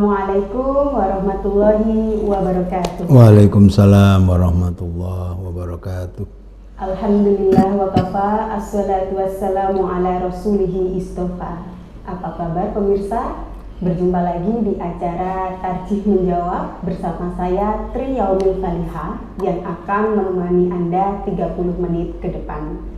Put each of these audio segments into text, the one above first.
Assalamualaikum warahmatullahi wabarakatuh. Waalaikumsalam warahmatullahi wabarakatuh. Alhamdulillah wa kafa, assalatu wassalamu ala rasulihi istofa. Apa kabar pemirsa? Berjumpa lagi di acara Tarjih Menjawab bersama saya Tri Yaumil Falihah yang akan menemani Anda 30 menit ke depan.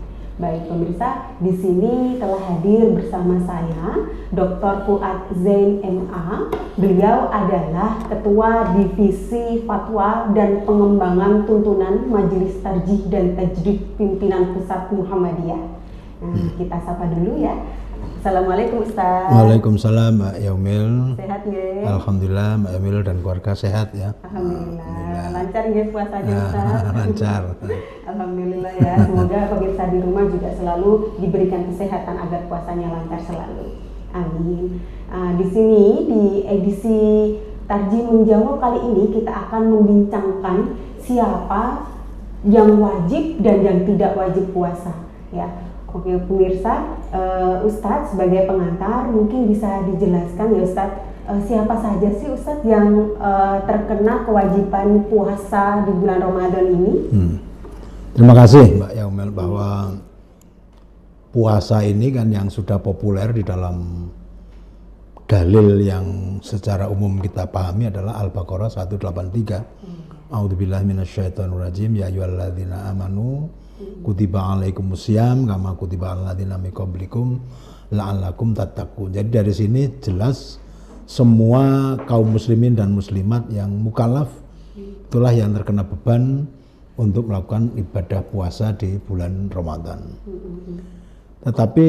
Baik pemirsa, di sini telah hadir bersama saya Dr. Fuad Zain MA. Beliau adalah Ketua Divisi Fatwa dan Pengembangan Tuntunan Majelis Tarjih dan Tajdid Pimpinan Pusat Muhammadiyah. Nah, kita sapa dulu ya. Assalamualaikum Ustaz. Waalaikumsalam Mbak Yaumil. Sehat ya? Alhamdulillah Mbak Yaumil dan keluarga sehat ya. Alhamdulillah. Lancar ya puasanya Ustaz? Lancar. Alhamdulillah ya. Semoga pemirsa di rumah juga selalu diberikan kesehatan agar puasanya lancar selalu. Amin. Di sini di edisi Tarjih Menjawab kali ini kita akan membincangkan siapa yang wajib dan yang tidak wajib puasa ya. Oke pemirsa, Ustadz sebagai pengantar mungkin bisa dijelaskan ya Ustadz, siapa saja sih Ustadz yang terkena kewajiban puasa di bulan Ramadan ini? Terima kasih Mbak Yaumil bahwa puasa ini kan yang sudah populer di dalam dalil yang secara umum kita pahami adalah Al-Baqarah 183. A'udzubillahi minasyaitonirrajim, ya ayyuhalladzina amanu kutiba alaikumusiyam kama kutiba alal ladzina min qablikum la'allakum tattaqun. Jadi dari sini jelas semua kaum muslimin dan muslimat yang mukallaf itulah yang terkena beban untuk melakukan ibadah puasa di bulan Ramadan. Tetapi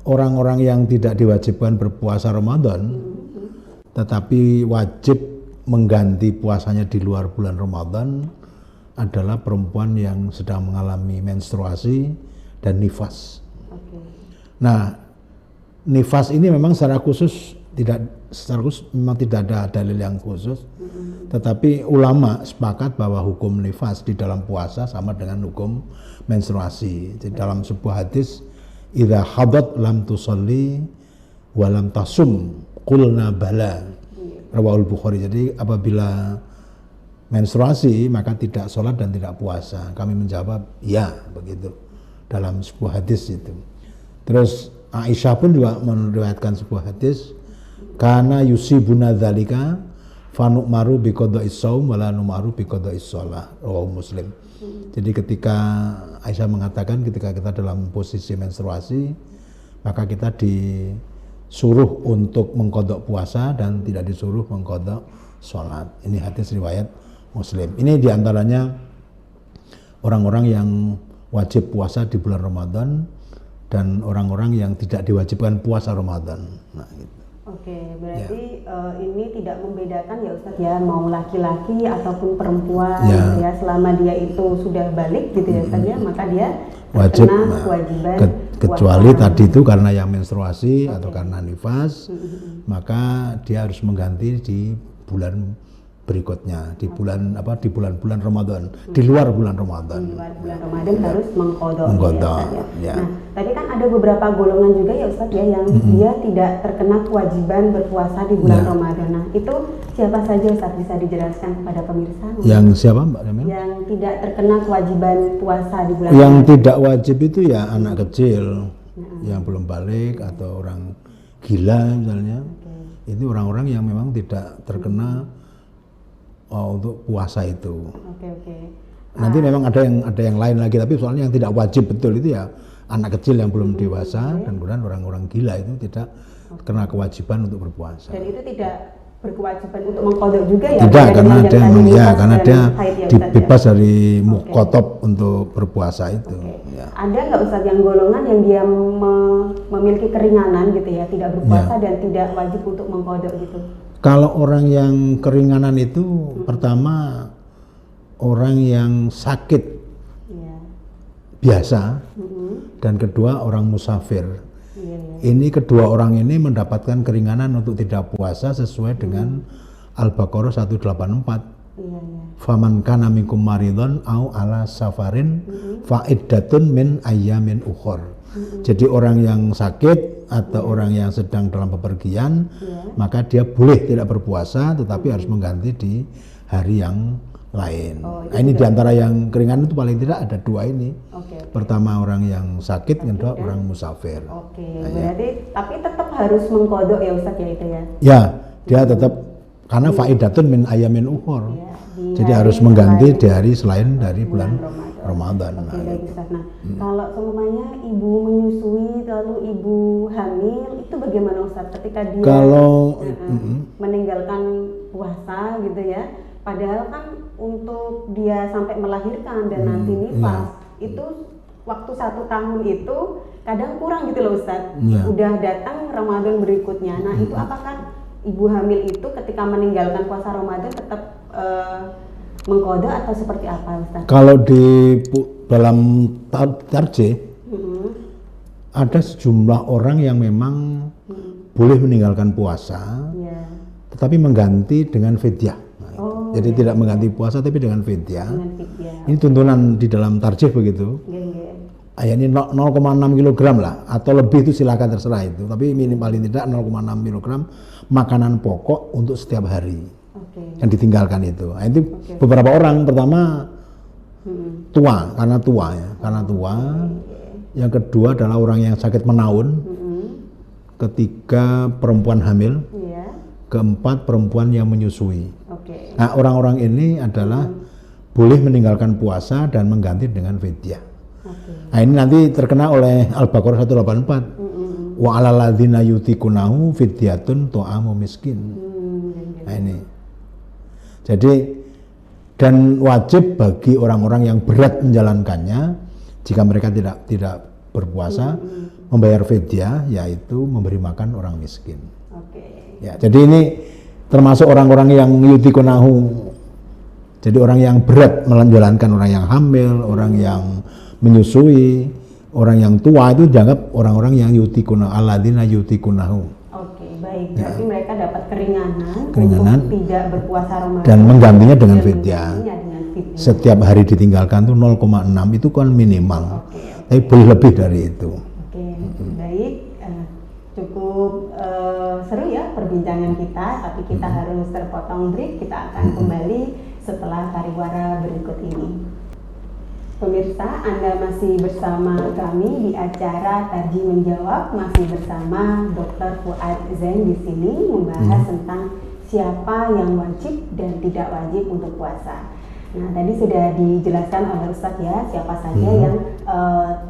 orang-orang yang tidak diwajibkan berpuasa Ramadan tetapi wajib mengganti puasanya di luar bulan Ramadan adalah perempuan yang sedang mengalami menstruasi dan nifas. Nah, nifas ini memang secara khusus memang tidak ada dalil yang khusus. Tetapi ulama sepakat bahwa hukum nifas di dalam puasa sama dengan hukum menstruasi. Jadi dalam sebuah hadis, idza hadat lam tusalli wa lam tasum qulna bala. Rawahul Bukhari. Jadi apabila menstruasi maka tidak sholat dan tidak puasa. Kami menjawab ya, begitu dalam sebuah hadis itu. Terus Aisyah pun juga meriwayatkan sebuah hadis, kana yusibuna dzalika fanu'maru biqada'is shaum wala nu'maru biqada'is shalah. Rawahu Muslim. Jadi ketika Aisyah mengatakan ketika kita dalam posisi menstruasi maka kita disuruh untuk mengqadha puasa dan tidak disuruh mengqadha sholat. Ini hadis riwayat Muslim. Ini diantaranya orang-orang yang wajib puasa di bulan Ramadan dan orang-orang yang tidak diwajibkan puasa Ramadan. Nah, gitu. Oke, berarti ini tidak membedakan ya Ustadz ya, mau laki-laki ataupun perempuan ya, selama dia itu sudah balik gitu ya Ustadz ya, maka dia wajib kewajiban kecuali puasa. Tadi itu karena yang menstruasi atau karena nifas, maka dia harus mengganti di bulan berikutnya, di bulan bulan Ramadan, di luar bulan Ramadan. Di luar bulan Ramadan harus mengqadha. Ya. Nah, tadi kan ada beberapa golongan juga ya Ustadz ya yang dia tidak terkena kewajiban berpuasa di bulan Ramadan. Nah, itu siapa saja Ustadz, bisa dijelaskan kepada pemirsa? Yang siapa Mbak Ramil? Yang tidak terkena kewajiban puasa di bulan Yang Ramadan. tidak wajib itu ya anak kecil yang belum balik atau orang gila misalnya. Itu orang-orang yang memang tidak terkena untuk puasa itu. Nanti memang ada yang lain lagi, tapi soalnya yang tidak wajib betul itu ya anak kecil yang belum dewasa dan kemudian orang-orang gila itu tidak kena kewajiban untuk berpuasa. Dan itu tidak berkewajiban untuk mengqadha juga ya? Tidak, karena dia dibebas dari muqatab untuk berpuasa itu. Ya. Ada nggak Ustadz yang golongan yang dia memiliki keringanan gitu ya, tidak berpuasa dan tidak wajib untuk mengqadha gitu? Kalau orang yang keringanan itu pertama orang yang sakit biasa dan kedua orang musafir. Ini kedua orang ini mendapatkan keringanan untuk tidak puasa sesuai dengan Al-Baqarah 184. Iya, iya. Faman kana minkum maridon au ala safarin fa iddatun min ayyamin ukhor. Jadi orang yang sakit atau orang yang sedang dalam bepergian, maka dia boleh tidak berpuasa tetapi harus mengganti di hari yang lain. Nah, ini diantara yang keringan itu paling tidak ada dua ini. Pertama orang yang sakit, yang kedua orang musafir. Berarti tapi tetap harus mengkodok ya Ustaz ya itu ya? Ya, dia tetap karena faidatun min ayamin ukhor. Jadi harus mengganti di hari selain dari bulan Ramadan. Baik Ustaz. Nah, kalau semuanya ibu menyusui lalu ibu hamil itu bagaimana Ustaz ketika dia meninggalkan puasa gitu ya? Padahal kan untuk dia sampai melahirkan dan nanti nifas itu waktu 1 tahun itu kadang kurang gitu loh Ustaz. Udah datang Ramadan berikutnya. Nah itu apakah ibu hamil itu ketika meninggalkan puasa Ramadan tetap mengkodok atau seperti apa Ustaz? Kalau di dalam tarjih ada sejumlah orang yang memang boleh meninggalkan puasa, tetapi mengganti dengan fidyah. Jadi tidak mengganti puasa tapi dengan fidyah. Ini tuntunan di dalam tarjih begitu. Ini 0,6 kg lah atau lebih itu silakan terserah itu. Tapi minimal paling tidak 0,6 kg makanan pokok untuk setiap hari yang ditinggalkan itu. Nah, itu beberapa orang pertama tua karena tua. Yang kedua adalah orang yang sakit menaun. Ketiga perempuan hamil. Keempat perempuan yang menyusui. Nah orang-orang ini adalah boleh meninggalkan puasa dan mengganti dengan fidyah. Nah ini nanti terkena oleh Al-Baqarah 184. Wa 'alal ladzina yutiqunahu fidyatun ta'amu miskin. Nah ini. Jadi dan wajib bagi orang-orang yang berat menjalankannya jika mereka tidak berpuasa membayar fidyah, yaitu memberi makan orang miskin. Ya, jadi ini termasuk orang-orang yang yutikunahu. Jadi orang yang berat menjalankan, orang yang hamil, orang yang menyusui, orang yang tua itu dianggap orang-orang yang yutikunahu, alladzina yutikunahu. Baik. Berarti mereka dapat keringanan untuk tidak berpuasa Ramadan dan menggantinya dengan fidyah. Setiap hari ditinggalkan tuh 0,6 itu kan minimal. Tapi boleh lebih dari itu. Baik. Cukup seru ya perbincangan kita, tapi kita harus terpotong break. Kita akan kembali setelah pariwara berikut ini. Pemirsa, Anda masih bersama kami di acara Tarjih Menjawab, masih bersama Dr. Fuad Zain di sini membahas tentang siapa yang wajib dan tidak wajib untuk puasa. Nah, tadi sudah dijelaskan oleh Ustadz ya, siapa saja yang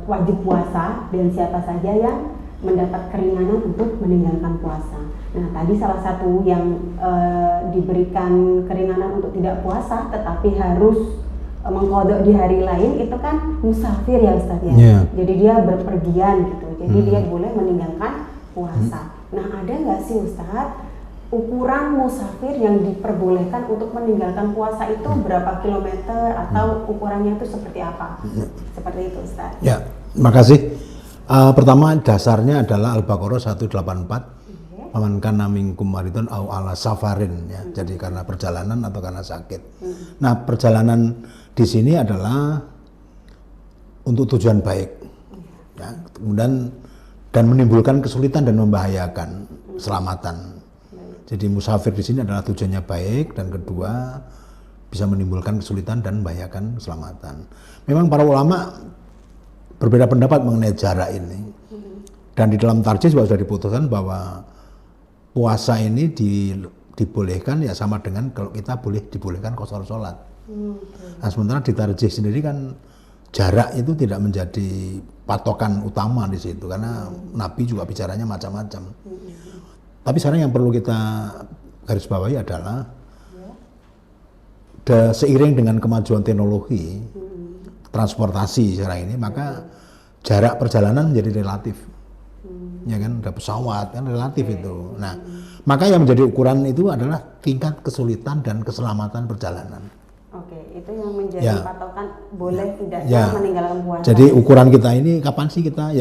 wajib puasa dan siapa saja yang mendapat keringanan untuk meninggalkan puasa. Nah, tadi salah satu yang diberikan keringanan untuk tidak puasa tetapi harus mengkodok di hari lain itu kan musafir ya Ustadz ya. Jadi dia berpergian gitu. Jadi dia boleh meninggalkan puasa. Nah, ada nggak sih Ustadz ukuran musafir yang diperbolehkan untuk meninggalkan puasa itu berapa kilometer atau ukurannya itu seperti apa? Seperti itu Ustadz. Ya, makasih. Pertama dasarnya adalah Al-Baqarah 184. Faman kana minkum maridun au ala safarin ya. Jadi karena perjalanan atau karena sakit. Nah, perjalanan di sini adalah untuk tujuan baik. Ya, kemudian dan menimbulkan kesulitan dan membahayakan keselamatan. Jadi musafir di sini adalah tujuannya baik dan kedua bisa menimbulkan kesulitan dan membahayakan keselamatan. Memang para ulama berbeda pendapat mengenai jarak ini. Dan di dalam tarjih juga sudah diputuskan bahwa puasa ini dibolehkan ya sama dengan kalau kita dibolehkan qashar sholat. Nah, sementara di tarjih sendiri kan jarak itu tidak menjadi patokan utama di situ karena Nabi juga bicaranya macam-macam. Tapi sekarang yang perlu kita garis bawahi adalah seiring dengan kemajuan teknologi transportasi sekarang ini, maka jarak perjalanan menjadi relatif. Ya kan, ada pesawat kan relatif itu. Nah, maka yang menjadi ukuran itu adalah tingkat kesulitan dan keselamatan perjalanan. Itu yang menjadi patokan boleh tidaknya meninggalkan puasa. Jadi ukuran kita ini kapan sih kita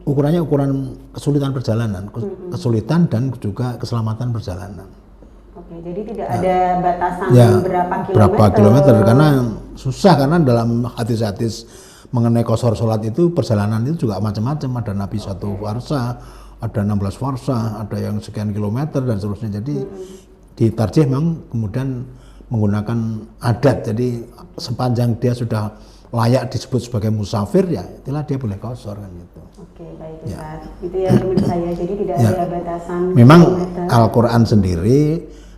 ukurannya ukuran kesulitan perjalanan, kesulitan dan juga keselamatan perjalanan. Oke, jadi tidak ada batasan Ya, berapa kilometer karena susah, karena dalam hadis-hadis mengenai qasar sholat itu perjalanan itu juga macam-macam, ada Nabi 1 farsa, ada 16 farsa, ada yang sekian kilometer dan seterusnya. Jadi ditarjih memang kemudian menggunakan adat, jadi sepanjang dia sudah layak disebut sebagai musafir ya itulah dia boleh qasar kan gitu. Oke, baik Ustaz. Itu ya menurut saya, jadi tidak ada batasan Memang kilometer. Al-Quran sendiri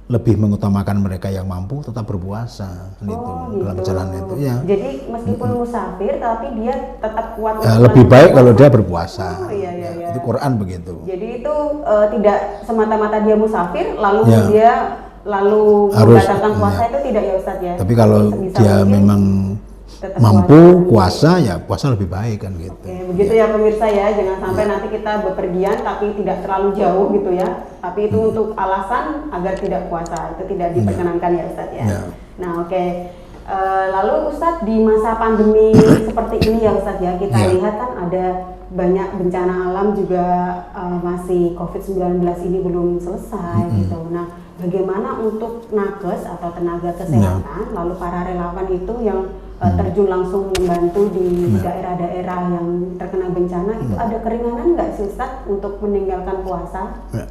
lebih mengutamakan mereka yang mampu tetap berpuasa gitu, dalam perjalanan itu ya. Jadi meskipun musafir tapi dia tetap kuat. Ya, lebih baik kalau dia berpuasa. Oh, iya. Itu Quran begitu. Jadi itu tidak semata-mata dia musafir lalu Ya. dia lalu Harus, membatalkan puasa ya. itu tidak ya Ustaz ya. Tapi kalau Sebisa dia mungkin memang tetap mampu puasa ya puasa lebih baik kan gitu. Oke, begitu ya pemirsa ya, jangan sampai nanti kita bepergian tapi tidak terlalu jauh gitu ya. Tapi itu untuk alasan agar tidak puasa, itu tidak diperkenankan ya Ustadz ya. Nah oke, lalu Ustadz di masa pandemi seperti ini ya Ustadz ya, kita lihat kan ada banyak bencana alam juga, masih COVID-19 ini belum selesai gitu. Nah bagaimana untuk nakes atau tenaga kesehatan, lalu para relawan itu yang terjun langsung membantu di daerah-daerah yang terkena bencana, itu ada keringanan nggak sih Ustadz untuk meninggalkan puasa? Ya.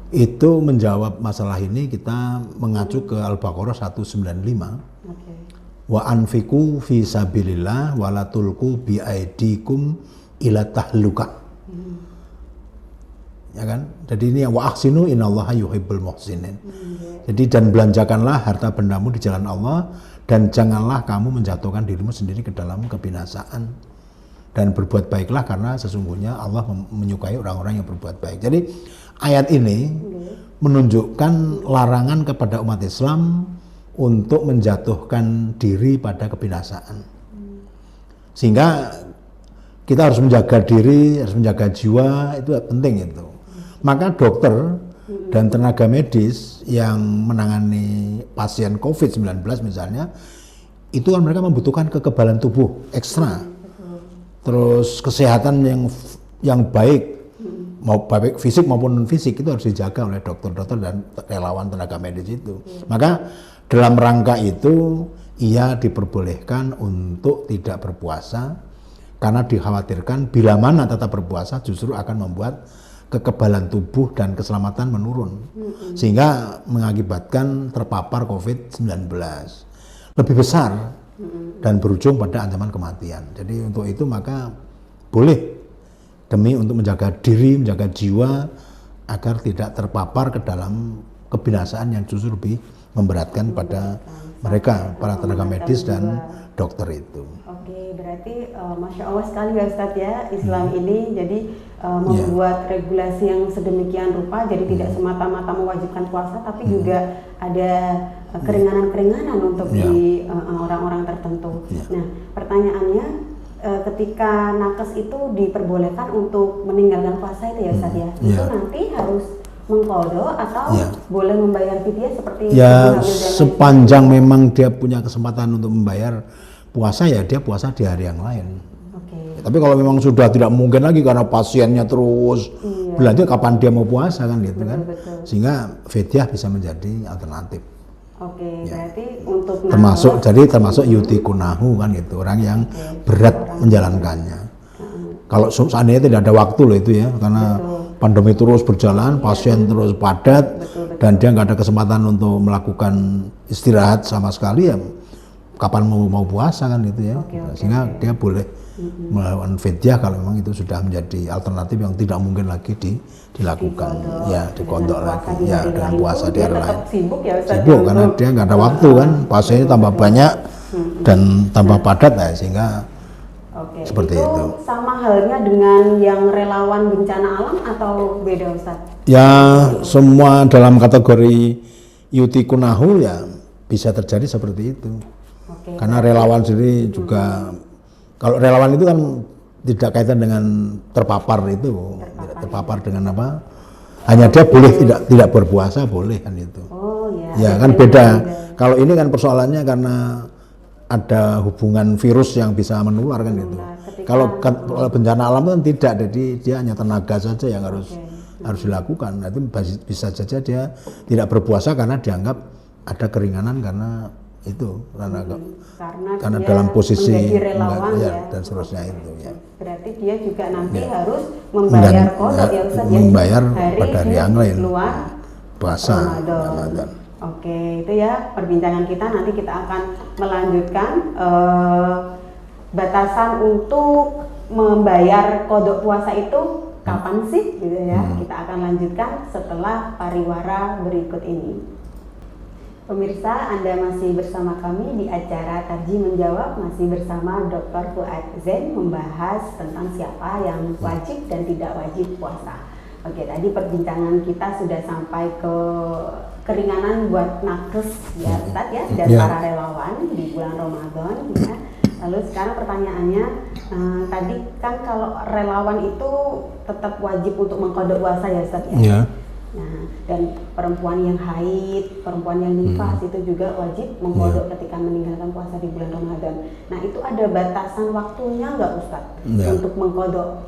Itu menjawab masalah ini kita mengacu ke Al-Baqarah 195. Wa anfiqu fi sabilillah wa la tulqu bi aidikum ila tahlukah. Ya kan? Jadi ini wa ahsinu innallaha yuhibbul muhsinin. Jadi dan belanjakanlah harta bendamu di jalan Allah dan janganlah kamu menjatuhkan dirimu sendiri ke dalam kebinasaan, dan berbuat baiklah karena sesungguhnya Allah menyukai orang-orang yang berbuat baik. Jadi ayat ini menunjukkan larangan kepada umat Islam untuk menjatuhkan diri pada kebinasaan. Sehingga kita harus menjaga diri, harus menjaga jiwa, itu penting itu. Maka dokter dan tenaga medis yang menangani pasien COVID-19 misalnya, itu kan mereka membutuhkan kekebalan tubuh ekstra. Terus kesehatan yang baik, mau baik fisik maupun non fisik, itu harus dijaga oleh dokter-dokter dan relawan tenaga medis itu. Maka dalam rangka itu ia diperbolehkan untuk tidak berpuasa karena dikhawatirkan bila mana tetap berpuasa justru akan membuat kekebalan tubuh dan keselamatan menurun, sehingga mengakibatkan terpapar COVID-19 lebih besar dan berujung pada ancaman kematian. Jadi untuk itu maka boleh demi untuk menjaga diri, menjaga jiwa agar tidak terpapar ke dalam kebinasaan yang justru lebih memberatkan pada mereka, para tenaga medis dan dokter itu. Oke, berarti Masya Allah sekali ya Ustadz ya, Islam ini jadi membuat regulasi yang sedemikian rupa, jadi tidak semata-mata mewajibkan puasa, tapi juga ada keringanan-keringanan untuk di orang-orang tertentu. Nah, pertanyaannya, ketika nakes itu diperbolehkan untuk meninggalkan puasa itu ya Ustadz ya, itu nanti harus mengqadha atau boleh membayar fidyah seperti ya sepanjang memang dia punya kesempatan untuk membayar puasa, ya dia puasa di hari yang lain. Tapi kalau memang sudah tidak mungkin lagi karena pasiennya terus berlanjut, kapan dia mau puasa kan gitu kan. Sehingga fidyah bisa menjadi alternatif. Berarti untuk termasuk yutikunahu kan gitu, orang yang berat menjalankannya. Kalau seandainya tidak ada waktu loh itu ya, karena pandemi terus berjalan, pasien terus padat, dan dia nggak ada kesempatan untuk melakukan istirahat sama sekali, ya kapan mau puasa kan gitu ya. Sehingga dia boleh melakukan fidyah kalau memang itu sudah menjadi alternatif yang tidak mungkin lagi dilakukan, dikodok lagi ya dengan puasa di hari lain. Sibuk karena dia nggak ada waktu kan, pasiennya tambah banyak dan tambah padat ya, sehingga seperti itu. Sama halnya dengan yang relawan bencana alam atau beda Ustaz? Ya semua dalam kategori yutikunahu ya bisa terjadi seperti itu. Karena relawan sendiri juga, kalau relawan itu kan tidak kaitan dengan terpapar itu, terpapar dengan apa? Hanya dia boleh tidak berpuasa boleh kan itu. Ya kan beda. Kalau ini kan persoalannya karena ada hubungan virus yang bisa menular kan itu. Kalau bencana alam kan tidak, jadi dia hanya tenaga saja yang harus harus dilakukan. Nah, itu bisa saja dia tidak berpuasa karena dianggap ada keringanan karena itu karena dalam posisi relawan dan seterusnya itu ya. Berarti dia juga nanti harus membayar kodok ya Ustaz, membayar pada hari yang lain luar puasa Ramadan. Oke, itu ya perbincangan kita. Nanti kita akan melanjutkan batasan untuk membayar kodok puasa itu kapan sih gitu ya. Kita akan lanjutkan setelah pariwara berikut ini. Pemirsa, Anda masih bersama kami di acara Tarjih Menjawab, masih bersama Dr. Fuad Zain membahas tentang siapa yang wajib dan tidak wajib puasa. Oke, tadi perbincangan kita sudah sampai ke keringanan buat nakes ya Ustaz ya, dan para relawan di bulan Ramadan ya. Lalu sekarang pertanyaannya, tadi kan kalau relawan itu tetap wajib untuk mengkodok puasa ya Ustaz ya? Ya. Nah, dan perempuan yang haid, perempuan yang nifas itu juga wajib mengkodok ketika meninggalkan puasa di bulan Ramadan. Nah, itu ada batasan waktunya nggak Ustaz untuk mengkodok?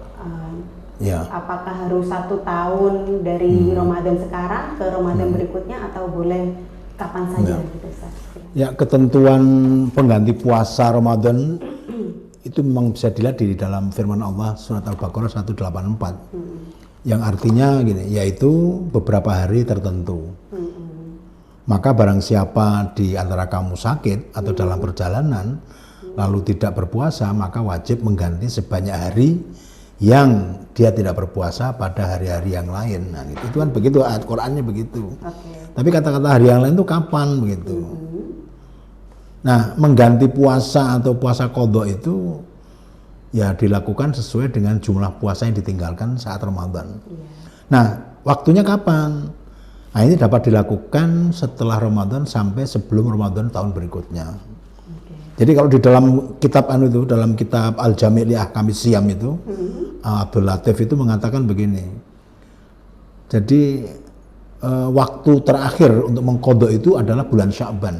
Apakah harus 1 tahun dari Ramadan sekarang ke Ramadan berikutnya atau boleh kapan saja gitu Ustaz? Ya, ketentuan pengganti puasa Ramadan itu memang bisa dilihat di dalam firman Allah surat Al-Baqarah 184. Yang artinya gini, yaitu beberapa hari tertentu. Maka barang siapa di antara kamu sakit atau dalam perjalanan lalu tidak berpuasa, maka wajib mengganti sebanyak hari yang dia tidak berpuasa pada hari-hari yang lain. Nah, itu kan begitu, ayat Qur'annya begitu. Tapi kata-kata hari yang lain itu kapan begitu? Nah, mengganti puasa atau puasa qadha itu ya dilakukan sesuai dengan jumlah puasa yang ditinggalkan saat Ramadan. Nah, waktunya kapan? Nah, ini dapat dilakukan setelah Ramadan sampai sebelum Ramadan tahun berikutnya. Jadi kalau di dalam kitab dalam kitab Al-Jami' li Ahkamis Shiyam itu, Abdul Latif itu mengatakan begini. Jadi waktu terakhir untuk mengqadha itu adalah bulan Sya'ban.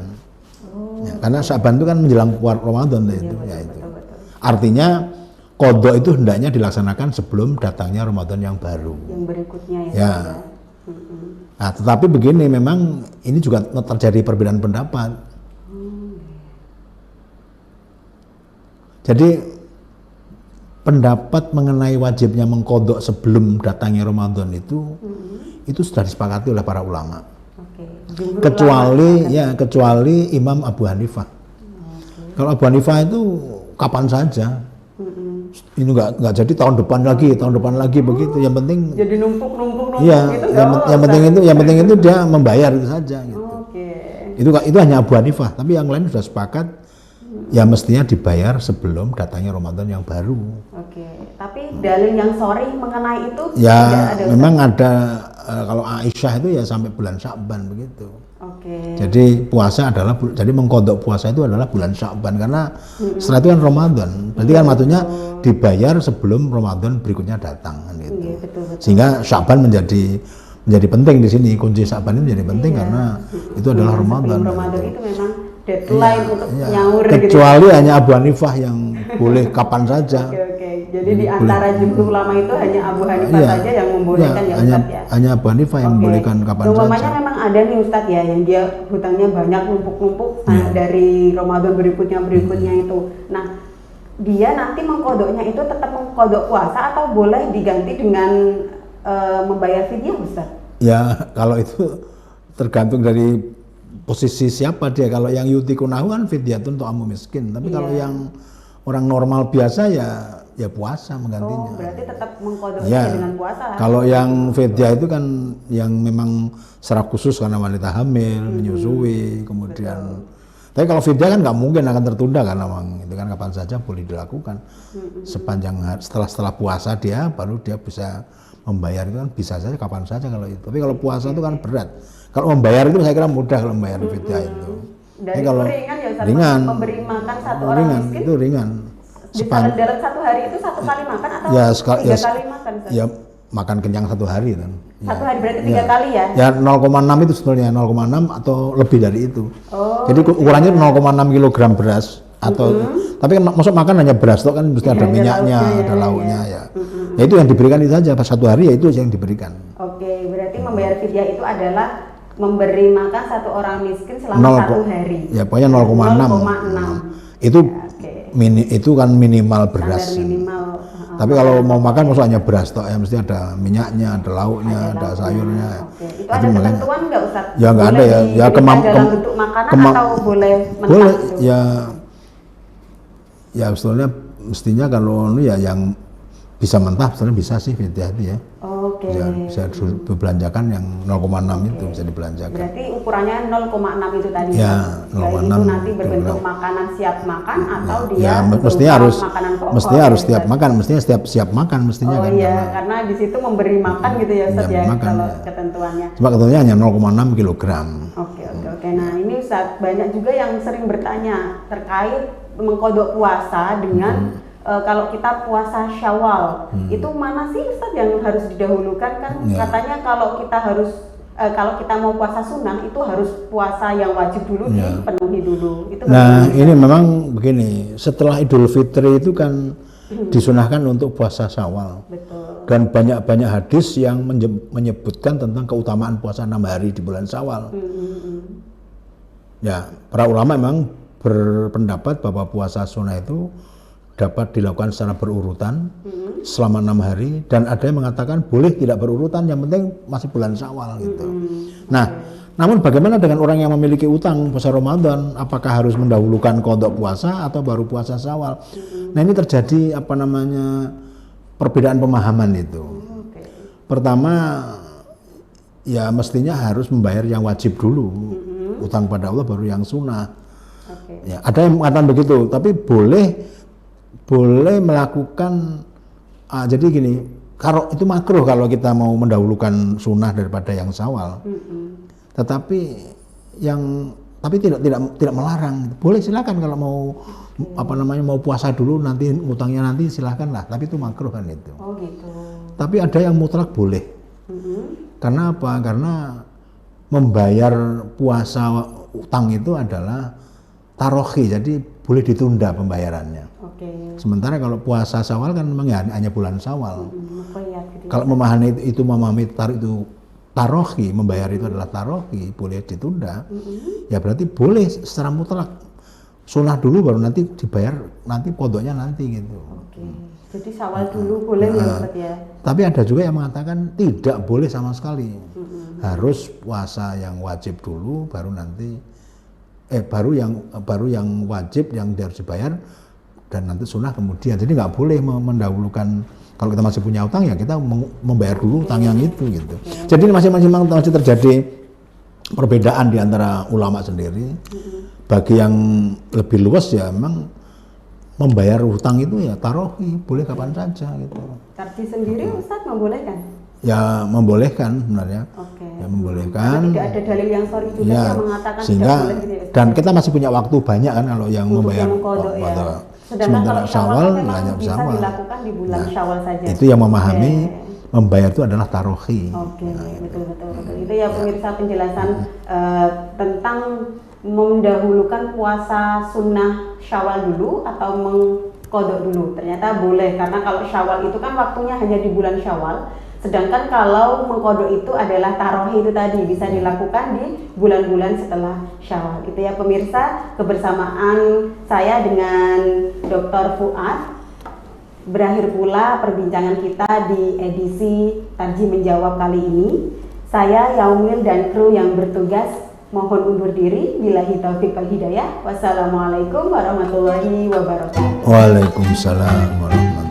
Ya, karena Sya'ban itu kan menjelang Ramadan itu. Artinya qadha itu hendaknya dilaksanakan sebelum datangnya Ramadan yang baru. Yang berikutnya ya. Nah, tetapi begini, memang ini juga terjadi perbedaan pendapat. Jadi pendapat mengenai wajibnya mengqadha sebelum datangnya Ramadan itu sudah disepakati oleh para ulama. Kecuali Imam Abu Hanifah. Kalau Abu Hanifah itu kapan saja. Ini nggak jadi tahun depan lagi begitu. Yang penting jadi numpuk iya, gitu. yang penting itu dia membayar itu saja gitu. Itu hanya Abu Hanifah, tapi yang lain sudah sepakat ya mestinya dibayar sebelum datangnya Ramadan yang baru. Tapi dalil yang sharih mengenai itu ya memang ada. Kalau Aisyah itu ya sampai bulan Sya'ban begitu. Jadi puasa jadi mengqadha puasa itu adalah bulan Sya'ban karena setelah itu kan Ramadan. Berarti kan maksudnya dibayar sebelum Ramadan berikutnya datang kan gitu. Sehingga Sya'ban menjadi penting di sini. Kunci Sya'ban itu menjadi penting karena itu adalah Ramadan. Ramadan itu memang deadline untuk nyaur kecuali hanya Abu Hanifah yang boleh kapan saja. Jadi di antara jumhur ulama itu hanya Abu Hanifah saja yang membolehkan ya Ustaz ya. Hanya Abu Hanifah yang membolehkan kapan saja. Umpamanya memang ada nih Ustaz ya yang dia hutangnya banyak numpuk-numpuk dari Ramadan berikutnya itu. Nah, dia nanti mengqadhanya itu tetap mengqadha puasa atau boleh diganti dengan membayar fidyah Ustaz? Ya, kalau itu tergantung dari posisi siapa dia. Kalau yang yutikunahu kan fidyatun ta'amu miskin. Tapi kalau yang orang normal biasa ya puasa menggantinya. Berarti tetap mengqadhanya dengan puasa. Kalau yang fidyah itu kan yang memang secara khusus karena wanita hamil, menyusui, kemudian. Tapi kalau fidyah kan nggak mungkin akan tertunda karena memang itu kan kapan saja boleh dilakukan. Sepanjang setelah puasa baru dia bisa membayar, itu kan bisa saja kapan saja kalau itu. Tapi kalau puasa itu kan berat. Kalau membayar itu saya kira mudah kalau membayar fidyah itu. Dan kalau ringan ya Ustaz, memberi makan satu orang miskin. Itu ringan. Dalam 1 hari itu 1 kali makan atau 3 kali makan? Ya makan kenyang 1 hari kan. 1 hari berarti 3 kali ya? Ya 0,6 itu sebetulnya 0,6 atau lebih dari itu. Jadi ukurannya 0,6 kg beras atau tapi kan maksud makan hanya beras itu kan mesti ada minyaknya, ada lauknya ya. Ya itu yang diberikan itu saja, pas 1 hari ya itu yang diberikan. Oke, berarti membayar fidyah itu adalah memberi makan satu orang miskin selama 1 hari. Ya pokoknya 0,6. Itu itu kan minimal beras. Minimal. Tapi kalau mau makan maksudnya beras toh ya, mesti ada minyaknya, ada lauknya, ada sayurnya. Oke. Itu ada ketentuan nggak Ustaz? Ya nggak ada ya. Ya dalam bentuk makanan atau boleh mentah? Boleh itu? ya sebetulnya mestinya kalau ya yang bisa mentah sebenarnya bisa sih fidyah itu ya. Oke. Bisa dibelanjakan yang 0,6 itu bisa dibelanjakan. Berarti ukurannya 0,6 itu tadi. Ya, 0,6. Itu nanti berbentuk makanan siap makan atau dia ya, mestinya harus makanan pokok. Mestinya harus setiap makan, mestinya setiap siap makan mestinya kan. Iya, karena di situ memberi makan gitu ya Ustaz ya, makan, kalau ya. ketentuannya. Cuma ketentuannya hanya 0,6 kilogram. Oke. Nah, ini Ustaz banyak juga yang sering bertanya terkait mengkodok puasa dengan kalau kita puasa Syawal, itu mana sih Ustaz yang harus didahulukan kan? Katanya kalau kita mau puasa sunnah itu harus puasa yang wajib dulu dipenuhi dulu. Itu ini memang begini, setelah Idul Fitri itu kan disunahkan untuk puasa Syawal. Betul. Dan banyak hadis yang menyebutkan tentang keutamaan puasa 6 hari di bulan Syawal. Ya, para ulama memang berpendapat bahwa puasa sunnah itu dapat dilakukan secara berurutan selama 6 hari, dan ada yang mengatakan boleh tidak berurutan, yang penting masih bulan Syawal gitu. Nah, namun bagaimana dengan orang yang memiliki utang puasa Ramadan? Apakah harus mendahulukan qadha puasa atau baru puasa Syawal? Nah, ini terjadi perbedaan pemahaman itu. Pertama, ya mestinya harus membayar yang wajib dulu, utang pada Allah baru yang sunnah. Ya, ada yang mengatakan begitu, tapi boleh melakukan jadi gini, kalau itu makruh kalau kita mau mendahulukan sunnah daripada yang Syawal. Tetapi tidak melarang. Boleh silakan kalau mau mau puasa dulu nanti ngutangnya nanti silakan lah, tapi itu makruh kan itu. Oh gitu. Tapi ada yang mutlak boleh. Karena apa? Karena membayar puasa utang itu adalah tarohi, jadi boleh ditunda pembayarannya. Sementara kalau puasa Syawal kan memang hanya bulan Syawal. Kalau memahami itu tarohi, membayar itu adalah tarohi, boleh ditunda. Ya berarti boleh secara mutlak. Sunnah dulu baru nanti dibayar, nanti kodoknya nanti gitu. Jadi Syawal dulu boleh ya. Tapi ada juga yang mengatakan tidak boleh sama sekali. Harus puasa yang wajib dulu baru nanti baru yang wajib yang harus dibayar, dan nanti sunnah kemudian. Jadi nggak boleh mendahulukan. Kalau kita masih punya utang ya kita membayar dulu utang yang itu gitu. Jadi masing-masing masih terjadi perbedaan di antara ulama sendiri. Bagi yang lebih luas ya memang membayar utang itu ya tarohi, boleh kapan saja gitu. Tarji sendiri Ustaz membolehkan? Ya membolehkan sebenarnya. Ya membolehkan. Tidak ada dalil yang sorry juga yang mengatakan sehingga, tidak boleh gitu ya. Dan kita masih punya waktu banyak kan kalau yang untuk membayar Sedangkan kalau Syawal memang bisa Syawal. dilakukan di bulan Syawal saja. Itu yang memahami membayar itu adalah tarohi. Betul. Itu ya pemirsa penjelasan tentang mendahulukan puasa sunnah Syawal dulu atau mengkodok dulu. Ternyata boleh, karena kalau Syawal itu kan waktunya hanya di bulan Syawal. Sedangkan kalau mengkodok itu adalah tarohi itu tadi bisa dilakukan di bulan-bulan setelah Syawal. Itu ya pemirsa, kebersamaan saya dengan Dr. Fuad. Berakhir pula perbincangan kita di edisi Tarji Menjawab kali ini. Saya Yaumil dan kru yang bertugas mohon undur diri. Billahi taufiq wal hidayah. Wassalamualaikum warahmatullahi wabarakatuh. Waalaikumsalam warahmatullahi wabarakatuh.